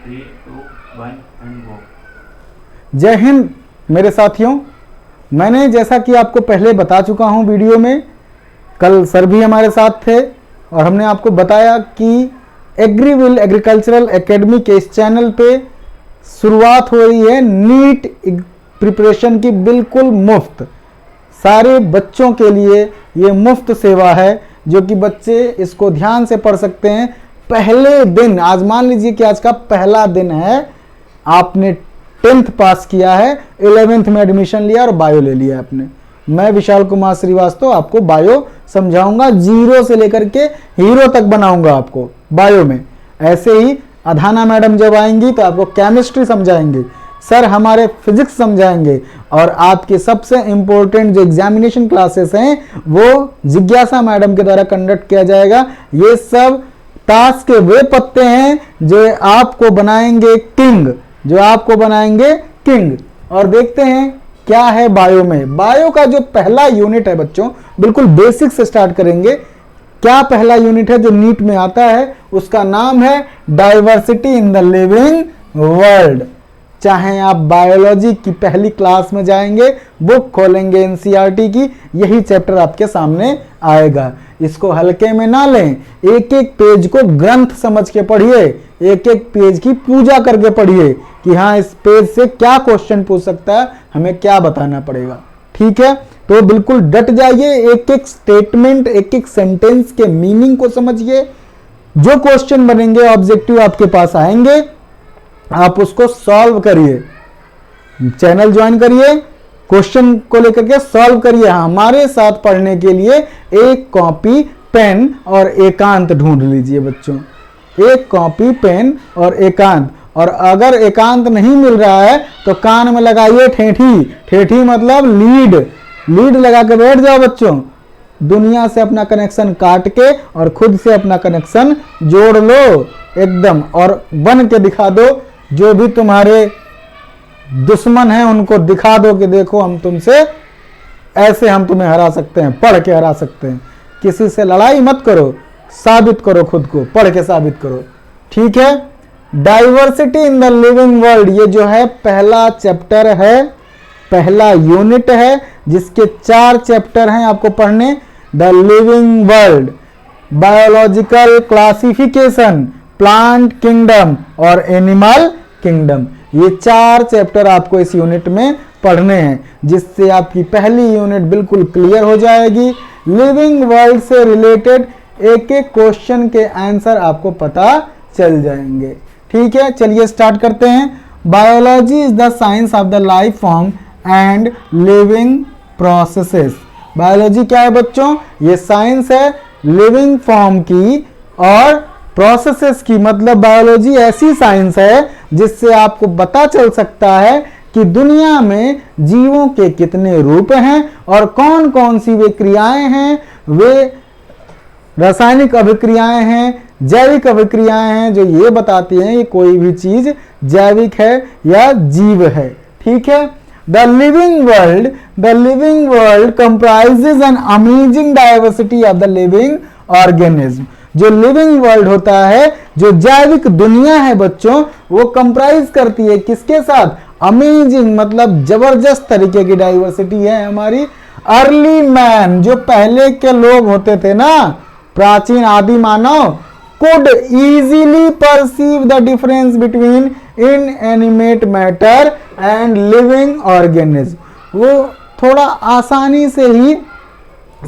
3, 2, 1 and go. जय हिंद मेरे साथियों। मैंने जैसा कि आपको पहले बता चुका हूं वीडियो में, कल सर भी हमारे साथ थे और हमने आपको बताया कि एग्रीविल एग्रीकल्चरल एकेडमी के इस चैनल पे शुरुआत हो रही है नीट प्रिपरेशन की बिल्कुल मुफ्त। सारे बच्चों के लिए ये मुफ्त सेवा है जो कि बच्चे इसको ध्यान से पढ़ सकते हैं। पहले दिन, आज मान लीजिए कि आज का पहला दिन है, आपने 10th पास किया है, 11th में एडमिशन लिया और बायो ले लिया आपने। मैं विशाल कुमार श्रीवास्तव आपको बायो समझाऊंगा, जीरो से लेकर के हीरो तक बनाऊंगा आपको बायो में। ऐसे ही अधाना मैडम जब आएंगी तो आपको केमिस्ट्री समझाएंगे, सर हमारे फिजिक्स समझाएंगे और आपके सबसे इंपॉर्टेंट जो एग्जामिनेशन क्लासेस हैं वो जिज्ञासा मैडम के द्वारा कंडक्ट किया जाएगा। ये सब ताश के वे पत्ते हैं जो आपको बनाएंगे किंग, जो आपको बनाएंगे किंग। और देखते हैं क्या है बायो में। बायो का जो पहला यूनिट है बच्चों, बिल्कुल बेसिक से स्टार्ट करेंगे। क्या पहला यूनिट है जो नीट में आता है, उसका नाम है diversity in the living world. चाहे आप बायोलॉजी की पहली क्लास में जाएंगे, बुक खोलेंगे एनसीईआरटी की, यही चैप्टर आपके सामने आएगा। इसको हल्के में ना लें, एक एक पेज को ग्रंथ समझ के पढ़िए, एक एक पेज की पूजा करके पढ़िए कि हाँ इस पेज से क्या क्वेश्चन पूछ सकता है, हमें क्या बताना पड़ेगा। ठीक है, तो बिल्कुल डट जाइए, एक एक स्टेटमेंट, एक एक सेंटेंस के मीनिंग को समझिए। जो क्वेश्चन बनेंगे ऑब्जेक्टिव आपके पास आएंगे, आप उसको सॉल्व करिए। चैनल ज्वाइन करिए, क्वेश्चन को लेकर के सॉल्व करिए। हमारे साथ पढ़ने के लिए एक कॉपी पेन और एकांत ढूंढ लीजिए बच्चों, एक कॉपी पेन और एकांत। और अगर एकांत नहीं मिल रहा है तो कान में लगाइए ठेठी। ठेठी मतलब लीड, लीड लगा के बैठ जाओ बच्चों। दुनिया से अपना कनेक्शन काट के और खुद से अपना कनेक्शन जोड़ लो एकदम, और बन के दिखा दो। जो भी तुम्हारे दुश्मन हैं उनको दिखा दो कि देखो हम तुमसे ऐसे, हम तुम्हें हरा सकते हैं, पढ़ के हरा सकते हैं। किसी से लड़ाई मत करो, साबित करो खुद को, पढ़ के साबित करो। ठीक है, diversity in the living world, ये जो है पहला चैप्टर है, पहला यूनिट है, जिसके 4 चैप्टर हैं आपको पढ़ने। The living world, biological classification, plant kingdom और एनिमल किंगडम। ये 4 चैप्टर आपको इस यूनिट में पढ़ने हैं, जिससे आपकी पहली यूनिट बिल्कुल क्लियर हो जाएगी। लिविंग वर्ल्ड से रिलेटेड एक एक क्वेश्चन के आंसर आपको पता चल जाएंगे। ठीक है, चलिए स्टार्ट करते हैं। Biology is the science of the life form and living processes. Biology क्या है बच्चों? ये साइंस है लिविंग फॉर्म की और प्रोसेसेस की। मतलब बायोलॉजी ऐसी साइंस है जिससे आपको पता चल सकता है कि दुनिया में जीवों के कितने रूप हैं और कौन कौन सी वे क्रियाएं हैं। वे रासायनिक अभिक्रियाएं हैं, जैविक अभिक्रियाएं हैं, जो ये बताती हैं कि कोई भी चीज जैविक है या जीव है। ठीक है, the living world comprises an amazing diversity of the living organism. जो लिविंग वर्ल्ड होता है, जो जैविक दुनिया है बच्चों, वो कंप्राइज करती है किसके साथ? अमेजिंग मतलब जबरदस्त तरीके की डाइवर्सिटी है हमारी। अर्ली मैन, जो पहले के लोग होते थे ना, प्राचीन आदि मानव, could easily perceive the difference between inanimate matter and living organism। वो थोड़ा आसानी से ही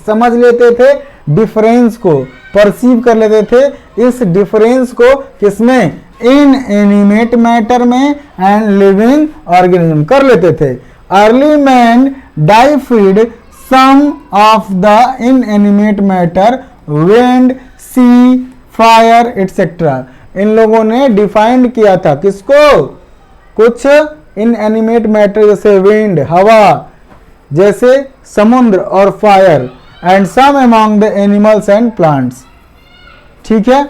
समझ लेते थे, डिफरेंस को परसीव कर लेते थे। इस डिफरेंस को किसमें? इनएनिमेट मैटर में एंड लिविंग ऑर्गेनिज्म कर लेते थे। Early man deified some of the inanimate matter, wind, sea, fire etcetera. इन लोगों ने डिफाइंड किया था किसको? कुछ इनएनिमेट मैटर जैसे विंड, हवा, जैसे समुद्र और fire, and some among the animals and plants. ठीक है,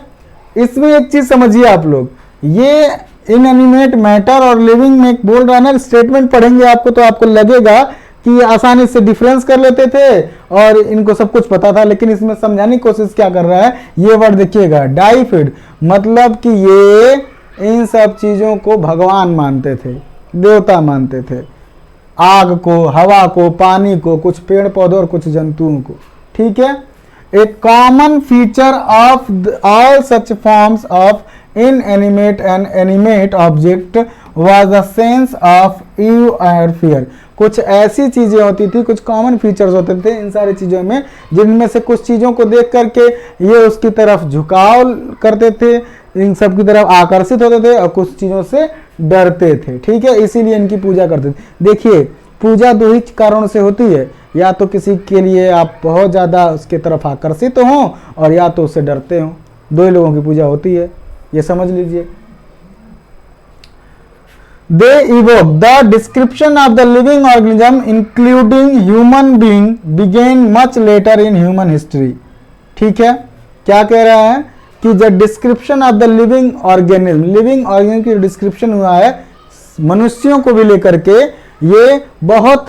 इसमें एक चीज समझिए आप लोग, ये इनएनिमेट मैटर और लिविंग में बोल रहा है ना, स्टेटमेंट पढ़ेंगे आपको तो आपको लगेगा कि आसानी से डिफरेंस कर लेते थे और इनको सब कुछ पता था, लेकिन इसमें समझाने की कोशिश क्या कर रहा है, ये वर्ड देखिएगा, डाइफिड, मतलब कि ये इन सब चीज़ों को भगवान मानते थे, देवता मानते थे। आग को, हवा को, पानी को, कुछ पेड़ पौधों और कुछ जंतुओं को। ठीक है। A common feature of all such forms of inanimate and animate object was the sense of awe और फियर। कुछ ऐसी चीजें होती थी, कुछ कॉमन फीचर्स होते थे इन सारी चीजों में, जिनमें से कुछ चीजों को देख करके ये उसकी तरफ झुकाव करते थे, इन सब की तरफ आकर्षित होते थे, और कुछ चीजों से डरते थे। ठीक है, इसीलिए इनकी पूजा करते थे। देखिए, पूजा दो ही कारणों से होती है, या तो किसी के लिए आप बहुत ज़्यादा उसके तरफ आकर्षित हो, और या तो उससे डरते हो। दो ही लोगों की पूजा होती है, ये समझ लीजिए। They evoke the description of the living organism including human being began much later in human history। ठीक है, क्या कह रहा है कि the description of the living organism की डिस्क्रिप्शन हुआ है मनुष्यों को भी लेकर के, ये बहुत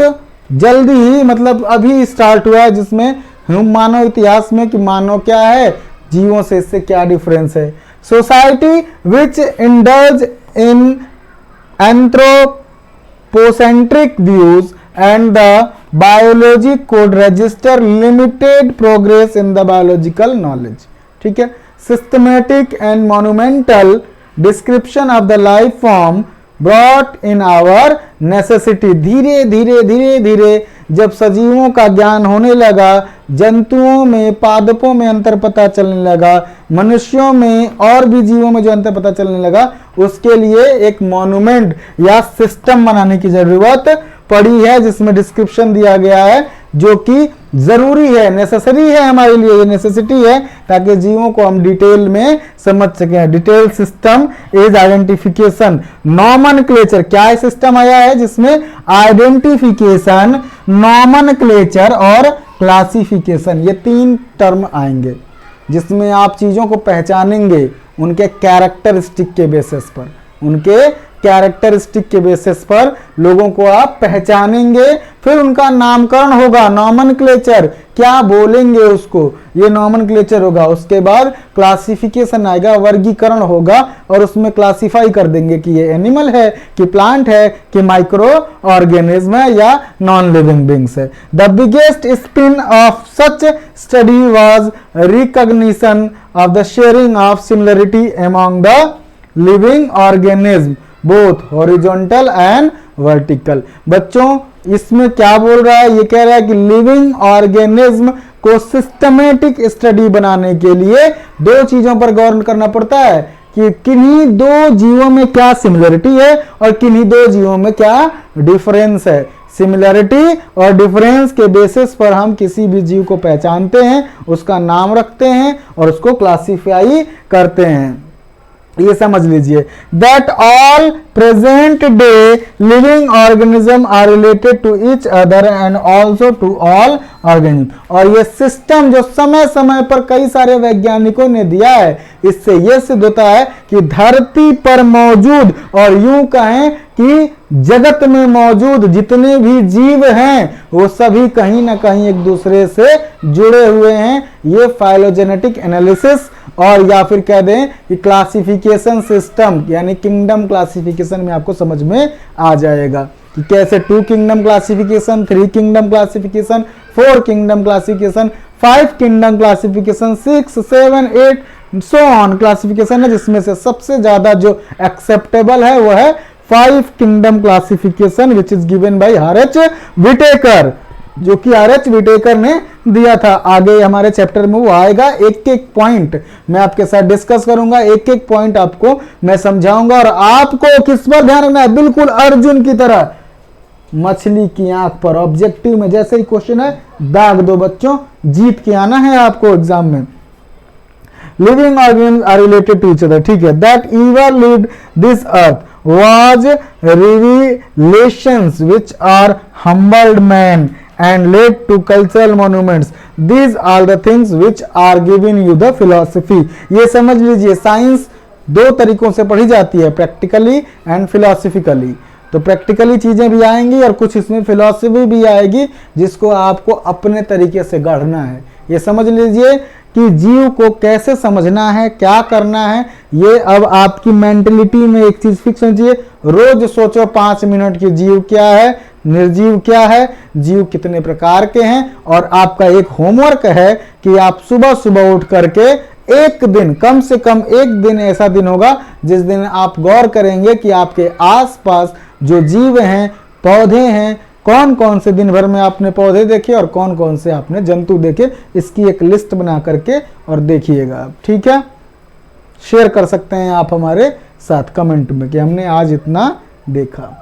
जल्दी ही, मतलब अभी स्टार्ट हुआ है, जिसमें हम मानव इतिहास में कि मानव क्या है, जीवों से इससे क्या डिफरेंस है। Society which indulge in anthropocentric views and the biology could register limited progress in the biological knowledge। ठीक है, systematic and monumental description of the life form brought in our necessity। धीरे धीरे जब सजीवों का ज्ञान होने लगा, जंतुओं में, पादपों में अंतर पता चलने लगा, मनुष्यों में और भी जीवों में जो अंतर पता चलने लगा, उसके लिए एक मॉन्यूमेंट या सिस्टम बनाने की जरूरत पड़ी है, जिसमें डिस्क्रिप्शन दिया गया है, जो कि जरूरी है, नेसेसरी है हमारे लिए, ये नेसेसिटी है, ताकि जीवों को हम डिटेल में समझ सकें। Detail system is identification nomenclature. क्या सिस्टम आया है जिसमें आइडेंटिफिकेशन, नॉमनक्लेचर और क्लासिफिकेशन, ये तीन टर्म आएंगे, जिसमें आप चीजों को पहचानेंगे उनके कैरेक्टरिस्टिक के बेसिस पर, उनके कैरेक्टरिस्टिक के बेसिस पर लोगों को आप पहचानेंगे, फिर उनका नामकरण होगा, नॉमनक्लेचर, क्या बोलेंगे उसको, ये नॉमनक्लेचर होगा। उसके बाद क्लासिफिकेशन आएगा, वर्गीकरण होगा, और उसमें क्लासिफाई कर देंगे कि ये एनिमल है, कि प्लांट है, कि माइक्रो ऑर्गेनिज्म है, या नॉन लिविंग बींग्स है। The biggest spin of such study was recognition of the sharing of similarity among the living organism both horizontal and vertical. बच्चों, इसमें क्या बोल रहा है, ये कह रहा है कि लिविंग ऑर्गेनिज्म को सिस्टमेटिक स्टडी बनाने के लिए दो चीजों पर गौर करना पड़ता है, कि किन्हीं दो जीवों में क्या सिमिलरिटी है और किन्हीं दो जीवों में क्या डिफरेंस है। सिमिलरिटी और डिफरेंस के बेसिस पर हम किसी भी जीव को पहचानते हैं, उसका नाम रखते हैं और उसको क्लासिफाई करते हैं। ये समझ लीजिए, that all present day living organism are related to each other and also to all organism. और ये सिस्टम जो समय समय पर कई सारे वैज्ञानिकों ने दिया है, इससे यह सिद्ध होता है कि धरती पर मौजूद, और यूं कहें कि जगत में मौजूद जितने भी जीव हैं, वो सभी कहीं ना कहीं एक दूसरे से जुड़े हुए हैं। ये फाइलोजेनेटिक एनालिसिस, और या फिर कह दें कि क्लासिफिकेशन सिस्टम, यानी किंगडम क्लासिफिकेशन में आपको समझ में आ जाएगा कि कैसे 2 kingdom classification, 3 kingdom classification, 4 kingdom classification, 5 kingdom classification, 6, 7, 8 so on classification है, जिसमें से सबसे ज्यादा जो एक्सेप्टेबल है वो है 5 kingdom classification which is given by R H. Whittaker, जो कि आर.एच. विटेकर ने दिया था। आगे हमारे चैप्टर में वो आएगा, एक एक पॉइंट मैं आपके साथ डिस्कस करूंगा, एक एक पॉइंट आपको मैं समझाऊंगा, और आपको किस पर ध्यान रखना है, बिल्कुल अर्जुन की तरह मछली की आंख पर। ऑब्जेक्टिव में जैसे ही क्वेश्चन है दाग दो बच्चों, जीत के आना है आपको एग्जाम में। Living organism are related to each other. ठीक है, that ever lived this earth was revelations which are humbled man and led to cultural monuments. These are the things which are giving you the philosophy। ये समझ लीजिए, science दो तरीकों से पढ़ी जाती है, प्रैक्टिकली एंड फिलोसफिकली। तो प्रैक्टिकली चीजें भी आएंगी और कुछ इसमें फिलॉसफी भी आएगी जिसको आपको अपने तरीके से गढ़ना है। ये समझ लीजिए कि जीव को कैसे समझना है, क्या करना है, ये अब आपकी मेंटलिटी में एक चीज फिक्स होनी चाहिए। रोज सोचो 5 मिनट की जीव क्या है, निर्जीव क्या है, जीव कितने प्रकार के हैं। और आपका एक होमवर्क है कि आप सुबह सुबह उठ करके एक दिन, कम से कम एक दिन ऐसा दिन होगा जिस दिन आप गौर करेंगे कि आपके आसपास जो जीव हैं, पौधे हैं, कौन कौन से दिन भर में आपने पौधे देखे और कौन कौन से आपने जंतु देखे, इसकी एक लिस्ट बना करके और देखिएगा आप। ठीक है, शेयर कर सकते हैं आप हमारे साथ कमेंट में कि हमने आज इतना देखा।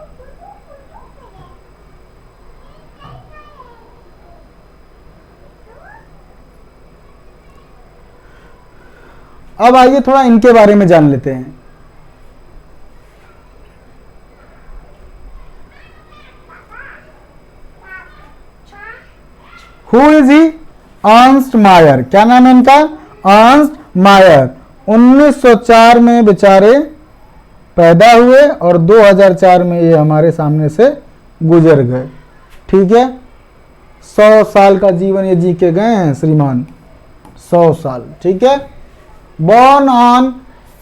अब आइए थोड़ा इनके बारे में जान लेते हैं। Who is he? अर्नस्ट मायर। क्या नाम है इनका? अर्नस्ट मायर। 1904 में बेचारे पैदा हुए और 2004 में ये हमारे सामने से गुजर गए। ठीक है, 100 साल का जीवन ये जी के गए हैं श्रीमान, 100 साल। ठीक है, बॉर्न ऑन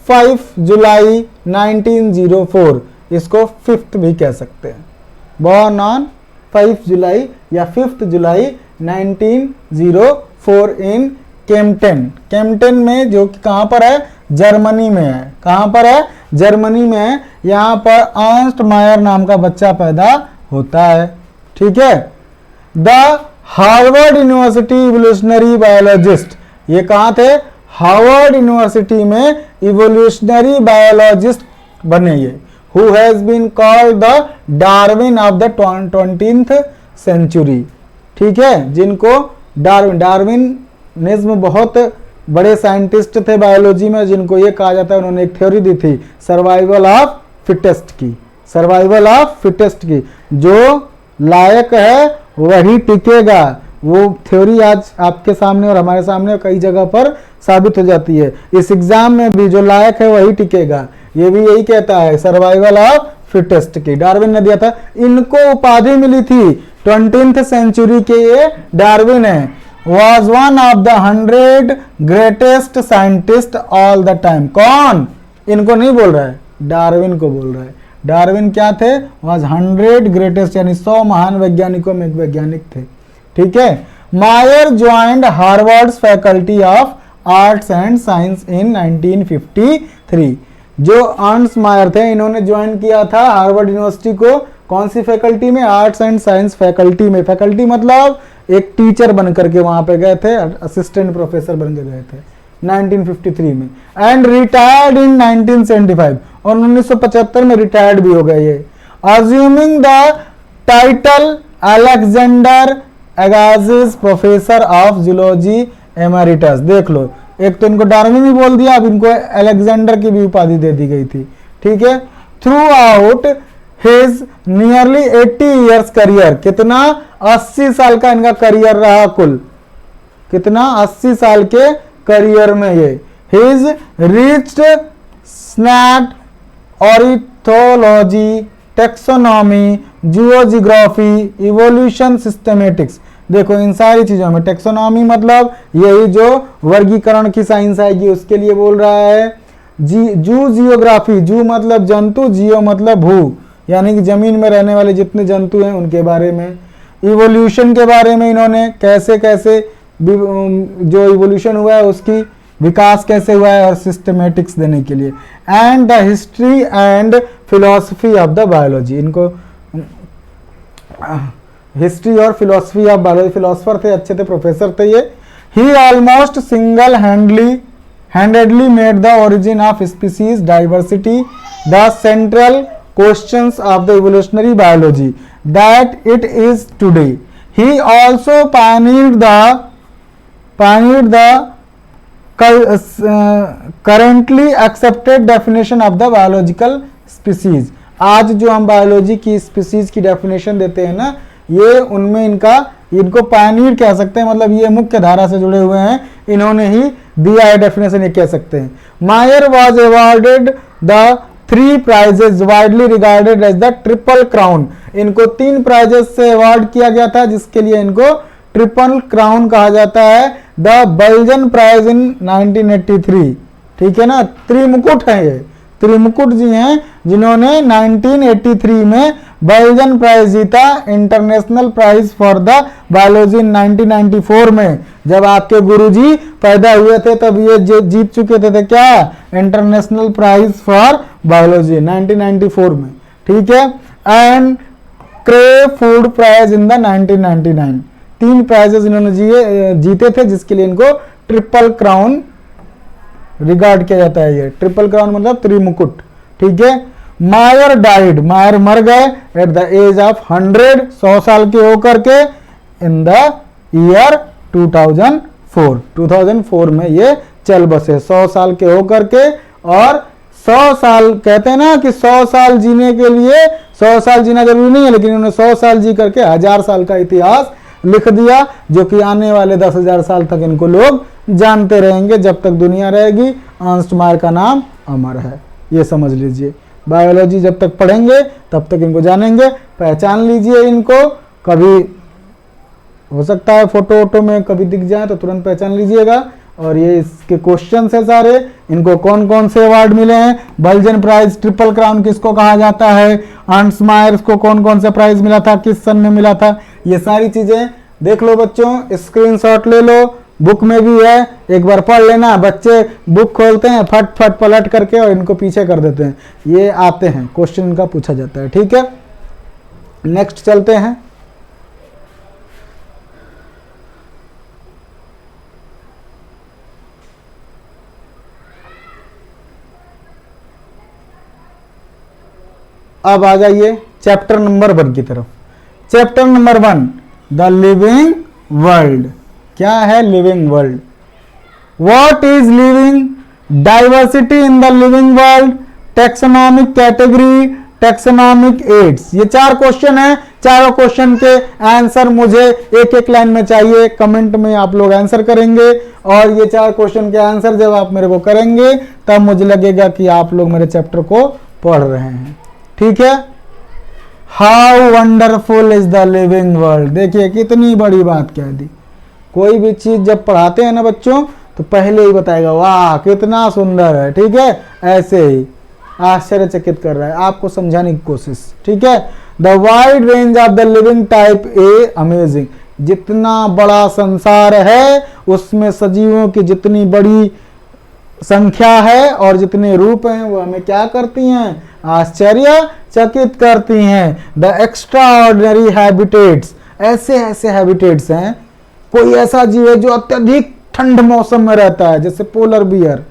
5 जुलाई 1904, इसको 5th भी कह सकते हैं। बॉर्न ऑन 5 जुलाई या 5th जुलाई 1904 इन केम्पटन। केम्पटन में, जो कि कहाँ पर है? जर्मनी में है। कहाँ पर है? जर्मनी में है। यहाँ पर अर्नस्ट मायर नाम का बच्चा पैदा होता है। ठीक है, the Harvard University evolutionary biologist, ये कहाँ थे? हार्वर्ड यूनिवर्सिटी में इवोल्यूशनरी बायोलॉजिस्ट बने ये। Who has been called the Darwin of the 20th century. ठीक है, जिनको डार्विनिज्म, बहुत बड़े साइंटिस्ट थे बायोलॉजी में, जिनको ये कहा जाता है, उन्होंने एक थ्योरी दी थी सर्वाइवल ऑफ फिटेस्ट की। सर्वाइवल ऑफ फिटेस्ट की, जो लायक है वही टिकेगा। वो थ्योरी आज आपके सामने और हमारे सामने कई जगह पर साबित हो जाती है। इस एग्जाम में भी जो लायक है वही टिकेगा, ये भी यही कहता है, सर्वाइवल ऑफ फिटेस्ट की। डार्विन ने दिया था, इनको उपाधि मिली थी 20th सेंचुरी के, ये डार्विन है। Was one of the 100 greatest scientist all the time. कौन? इनको नहीं बोल रहा है, डार्विन को बोल रहा है। डार्विन क्या थे? वॉज 100 ग्रेटेस्ट, यानी 100 महान वैज्ञानिकों में एक वैज्ञानिक थे। ठीक है, Mayr joined Harvard faculty of arts and science in 1953। जो अर्नस्ट मायर थे, इन्होंने ज्वाइन किया था हार्वर्ड यूनिवर्सिटी को। कौन सी फैकल्टी में? आर्ट्स एंड साइंस फैकल्टी में। फैकल्टी मतलब एक टीचर बन करके वहां पे गए थे, असिस्टेंट प्रोफेसर बन के गए थे 1953 में। एंड रिटायर्ड इन 1975, और 1975 में रिटायर्ड भी हो गए ये। Assuming the title Alexander Agassiz professor of zoology emeritus. देख लो, एक तो इनको डार्विन भी बोल दिया, अब इनको अलेक्जेंडर की भी उपाधि दे दी गई थी। ठीक है, through out his nearly 80 years career, कितना? 80 साल का इनका करियर रहा कुल। कितना? 80 साल के करियर में ये हिज रिच्ड स्नैट ornithology, taxonomy, zoogeography, evolution, systematics. देखो, इन सारी चीजों में टेक्सोनॉमी मतलब यही जो वर्गीकरण की साइंस आएगी उसके लिए बोल रहा है। जू जियोग्राफी, जू मतलब जंतु, जियो मतलब भू, यानी कि जमीन में रहने वाले जितने जंतु हैं उनके बारे में। इवोल्यूशन के बारे में इन्होंने कैसे कैसे जो इवोल्यूशन हुआ है उसकी विकास कैसे हुआ है, और सिस्टमेटिक्स देने के लिए। And the history and philosophy of the biology, इनको हिस्ट्री और फिलॉसफी ऑफ बायोलॉजी, फिलोसफर थे, अच्छे थे, प्रोफेसर थे ये। He almost single handedly made the origin of species diversity the central questions of the evolutionary biology that it is today. He also pioneered the currently accepted definition of the biological species। आज जो हम biology की species की definition देते हैं ना, ये उनमें इनको पायनियर कह सकते हैं, मतलब ये मुख्य धारा से जुड़े हुए हैं, इन्होंने ही दिया है डेफिनेशन, ये कह सकते हैं। Mayr was awarded the 3 prizes widely regarded as the triple crown. इनको 3 प्राइजेस से अवार्ड किया गया था जिसके लिए इनको ट्रिपल क्राउन कहा जाता है। द बल्जन प्राइज इन 1983, ठीक है ना, त्रिमुकुट है ये, त्रिमुकुट जी हैं जिन्होंने 1983 में बल्जन प्राइज जीता, international prize for the biology in 1994 में। जब आपके गुरुजी पैदा हुए थे तब ये जीत चुके थे क्या, इंटरनेशनल प्राइज फॉर बायोलॉजी 1994 में, ठीक है। And Crafoord prize in the 1999, 3 prizes इन्होंने जीते थे जिसके लिए इनको ट्रिपल क्राउन रिगार्ड किया जाता है। ये ट्रिपल क्राउन मतलब त्रिमुकुट, ठीक है। मायर डाइड, मायर मर गए एट द एज ऑफ 100 साल के होकर के इन द ईयर 2004 में ये चल बसे 100 साल के होकर के। और 100 साल कहते हैं ना कि 100 साल जीने के लिए 100 साल जीना जरूरी नहीं है, लेकिन उन्होंने 100 साल जी करके 1000 साल का इतिहास लिख दिया, जो कि आने वाले 10,000 साल तक इनको लोग जानते रहेंगे। जब तक दुनिया रहेगी अर्नस्ट मायर का नाम अमर है, ये समझ लीजिए। बायोलॉजी जब तक पढ़ेंगे तब तक इनको जानेंगे, पहचान लीजिए इनको। कभी हो सकता है फोटो वोटो में कभी दिख जाए तो तुरंत पहचान लीजिएगा। और ये इसके क्वेश्चन है सारे, इनको कौन कौन से अवार्ड मिले हैं, बल्जन प्राइज, ट्रिपल क्राउन किसको कहा जाता है, अर्नस्ट मायर को कौन कौन सा प्राइज मिला था, किस सन में मिला था, ये सारी चीजें देख लो बच्चों, स्क्रीनशॉट ले लो, बुक में भी है, एक बार पढ़ लेना। बच्चे बुक खोलते हैं फट फट पलट करके और इनको पीछे कर देते हैं, ये आते हैं क्वेश्चन इनका पूछा जाता है, ठीक है। नेक्स्ट चलते हैं। अब आ जाइए चैप्टर नंबर 1 की तरफ। Chapter number 1, the living world. क्या है living world? What is living, diversity in the living world, taxonomic category, taxonomic aids. ये 4 क्वेश्चन है, चारों क्वेश्चन के आंसर मुझे एक एक लाइन में चाहिए, कमेंट में आप लोग आंसर करेंगे। और ये 4 क्वेश्चन के आंसर जब आप मेरे को करेंगे तब मुझे लगेगा कि आप लोग मेरे चैप्टर को पढ़ रहे हैं, ठीक है। How wonderful is the living world. देखिए कितनी बड़ी बात कह दी। कोई भी चीज जब पढ़ाते हैं ना बच्चों तो पहले ही बताएगा वाह कितना सुंदर है, ठीक है, ऐसे ही आश्चर्यचकित कर रहा है, आपको समझाने की कोशिश, ठीक है। The wide range of the living type A amazing. जितना बड़ा संसार है उसमें सजीवों की जितनी बड़ी संख्या है और जितने रूप हैं वो हमें क्या करती हैं, आश्चर्यचकित करती हैं। द एक्स्ट्रा ऑर्डिनरी हैबिटेट्स, ऐसे ऐसे हैबिटेट्स हैं। कोई ऐसा जीव है जो अत्यधिक ठंड मौसम में रहता है जैसे पोलर बियर,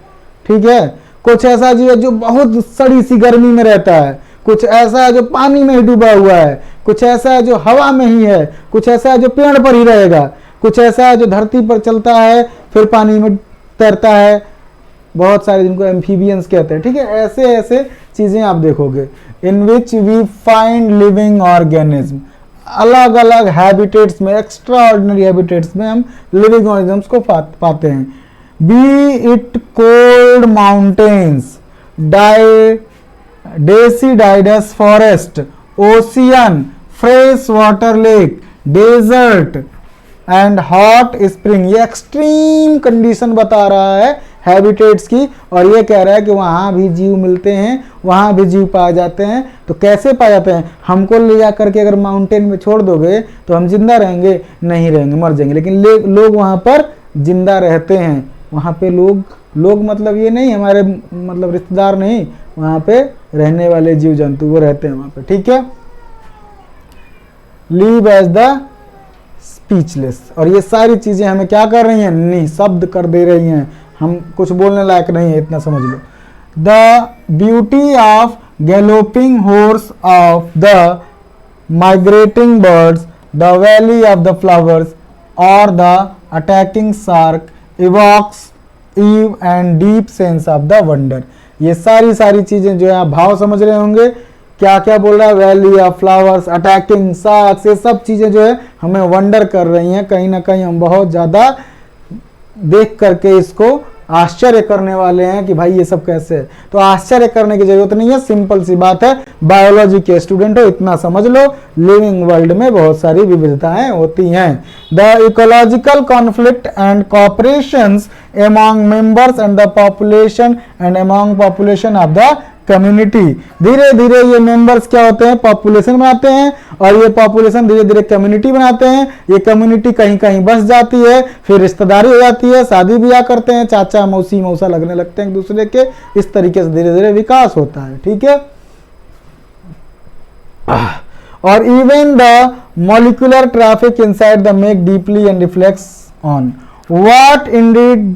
ठीक है। कुछ ऐसा जीव है जो बहुत सड़ी सी गर्मी में रहता है, कुछ ऐसा है जो पानी में ही डूबा हुआ है, कुछ ऐसा है जो हवा में ही है, कुछ ऐसा है जो पेड़ पर ही रहेगा, कुछ ऐसा है जो धरती पर चलता है फिर पानी में तैरता है, बहुत सारे जिनको एम्फीबियंस कहते हैं, ठीक है। ऐसे ऐसे चीजें आप देखोगे। In which we find living organism, अलग अलग हैबिटेट्स में, एक्स्ट्रा ऑर्डिनरी हैबिटेट्स में हम लिविंग ऑर्गेनिज्म्स को पाते हैं। Be it cold mountains, deciduous forest, ocean, fresh water lake, desert and hot spring. ये एक्सट्रीम कंडीशन बता रहा है हैबिटेट्स की, और ये कह रहा है कि वहाँ भी जीव मिलते हैं, वहाँ भी जीव पाए जाते हैं। तो कैसे पाए जाते हैं? हमको ले जा करके अगर माउंटेन में छोड़ दोगे तो हम जिंदा रहेंगे? नहीं रहेंगे, मर जाएंगे। लेकिन लोग वहाँ पर जिंदा रहते हैं। वहाँ पे लोग मतलब ये नहीं हमारे मतलब रिश्तेदार नहीं, वहाँ पे रहने वाले जीव जंतु वो रहते हैं वहाँ पे, ठीक है। लीव एज द स्पीचलेस, और ये सारी चीजें हमें क्या कर रही हैं, निःशब्द कर दे रही हैं, हम कुछ बोलने लायक नहीं है, इतना समझ लो। The beauty of galloping horse of the migrating birds, the valley of the flowers और the attacking shark evokes awe and deep sense of the wonder. ये सारी चीजें जो है आप भाव समझ रहे होंगे, क्या क्या बोल रहा है, valley of flowers, attacking sharks, ये सब चीजें जो है हमें वंडर कर रही हैं। कहीं ना कहीं हम बहुत ज्यादा देख करके इसको आश्चर्य करने वाले हैं कि भाई ये सब कैसे है। तो आश्चर्य करने की जरूरत नहीं है, सिंपल सी बात है, बायोलॉजी के स्टूडेंट हो इतना समझ लो, लिविंग वर्ल्ड में बहुत सारी विविधताएं होती हैं। The ecological conflict and cooperation among members and the population and among population of the community. धीरे धीरे ये मेंबर्स क्या होते हैं, पॉपुलेशन बनाते हैं, और ये पॉपुलेशन धीरे धीरे कम्युनिटी बनाते हैं। ये कम्युनिटी कहीं कहीं बस जाती है, फिर रिश्तेदारी हो जाती है, शादी ब्याह करते हैं, चाचा मौसी मौसा लगने लगते हैं एक दूसरे के। इस तरीके से धीरे धीरे विकास होता है, ठीक है। और even the molecular traffic inside the make deeply and reflects on what Indeed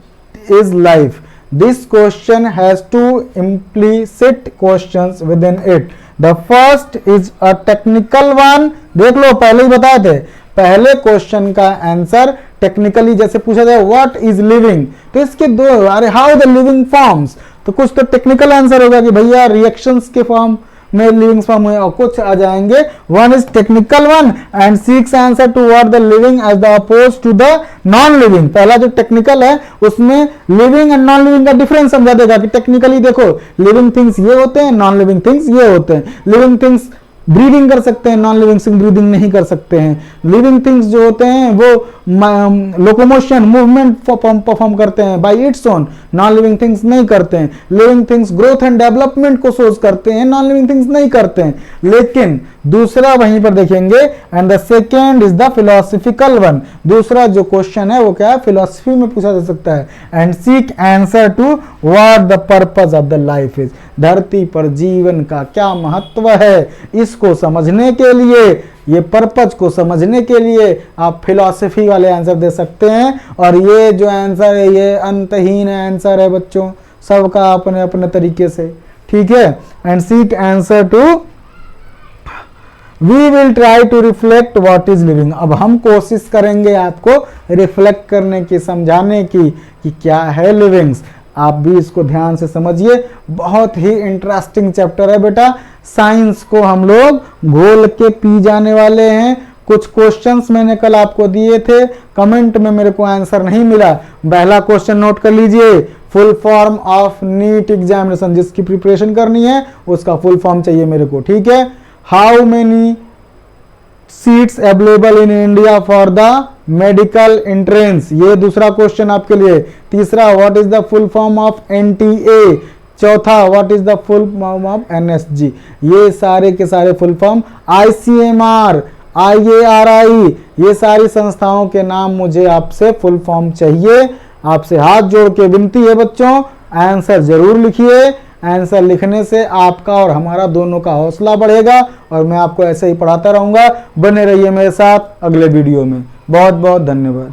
is life. This question has two implicit questions within it. The first is a technical one. देख लो, पहले ही बताए थे, पहले क्वेश्चन का आंसर टेक्निकली जैसे पूछा जाए what is living, तो इसके दो, अरे हाउ द लिविंग फॉर्म्स, तो कुछ तो टेक्निकल आंसर होगा कि भैया रिएक्शंस के फॉर्म में लिविंग फॉर्म है, और कुछ आ जाएंगे one is technical one and seeks answer to what the living as the oppose to the non living. पहला जो टेक्निकल है उसमें लिविंग एंड नॉन लिविंग का डिफरेंस समझा देगा कि टेक्निकली देखो लिविंग थिंग्स ये होते हैं, नॉन लिविंग थिंग्स ये होते हैं। लिविंग थिंग्स ब्रीदिंग कर सकते हैं, नॉन लिविंग थिंग्स ब्रीदिंग नहीं कर सकते हैं। लिविंग थिंग्स जो होते हैं वो लोकोमोशन मूवमेंट परफॉर्म करते हैं bye its own, non living things नहीं करते हैं। Living things growth and development को सोच करते हैं, नॉन लिविंग थिंग्स नहीं करते हैं। लेकिन दूसरा वहीं पर देखेंगे, and the second is the philosophical one. दूसरा जो क्वेश्चन है वो क्या है, फिलोसफी में पूछा जा सकता है। And seek answer to what the purpose of the life is. धरती पर जीवन का क्या महत्व है, इसको समझने के लिए, ये पर्पज को समझने के लिए आप फिलॉसफी वाले आंसर दे सकते हैं। और ये जो आंसर है ये अंतहीन आंसर है बच्चों, सबका अपने अपने तरीके से, ठीक है। And seek answer to we will try to reflect what is living. अब हम कोशिश करेंगे आपको रिफ्लेक्ट करने की, समझाने की कि क्या है लिविंग्स। आप भी इसको ध्यान से समझिए, बहुत ही इंटरेस्टिंग चैप्टर है बेटा। साइंस को हम लोग घोल के पी जाने वाले हैं। कुछ क्वेश्चंस मैंने कल आपको दिए थे, कमेंट में मेरे को आंसर नहीं मिला। पहला क्वेश्चन नोट कर लीजिए, full form of NEET examination, जिसकी प्रिपरेशन करनी है उसका फुल फॉर्म चाहिए मेरे को, ठीक है। How many seats available in India for the medical entrance, ये दूसरा क्वेश्चन आपके लिए। तीसरा, what is the full form of NTA. चौथा, what is the full form of NSG. ये सारे के सारे फुल फॉर्म, आईसीएमआर, IARI, ये सारी संस्थाओं के नाम मुझे आपसे फुल फॉर्म चाहिए। आपसे हाथ जोड़ के विनती है बच्चों, आंसर जरूर लिखिए। आंसर लिखने से आपका और हमारा दोनों का हौसला बढ़ेगा, और मैं आपको ऐसे ही पढ़ाता रहूंगा। बने रहिए मेरे साथ अगले वीडियो में। बहुत बहुत धन्यवाद।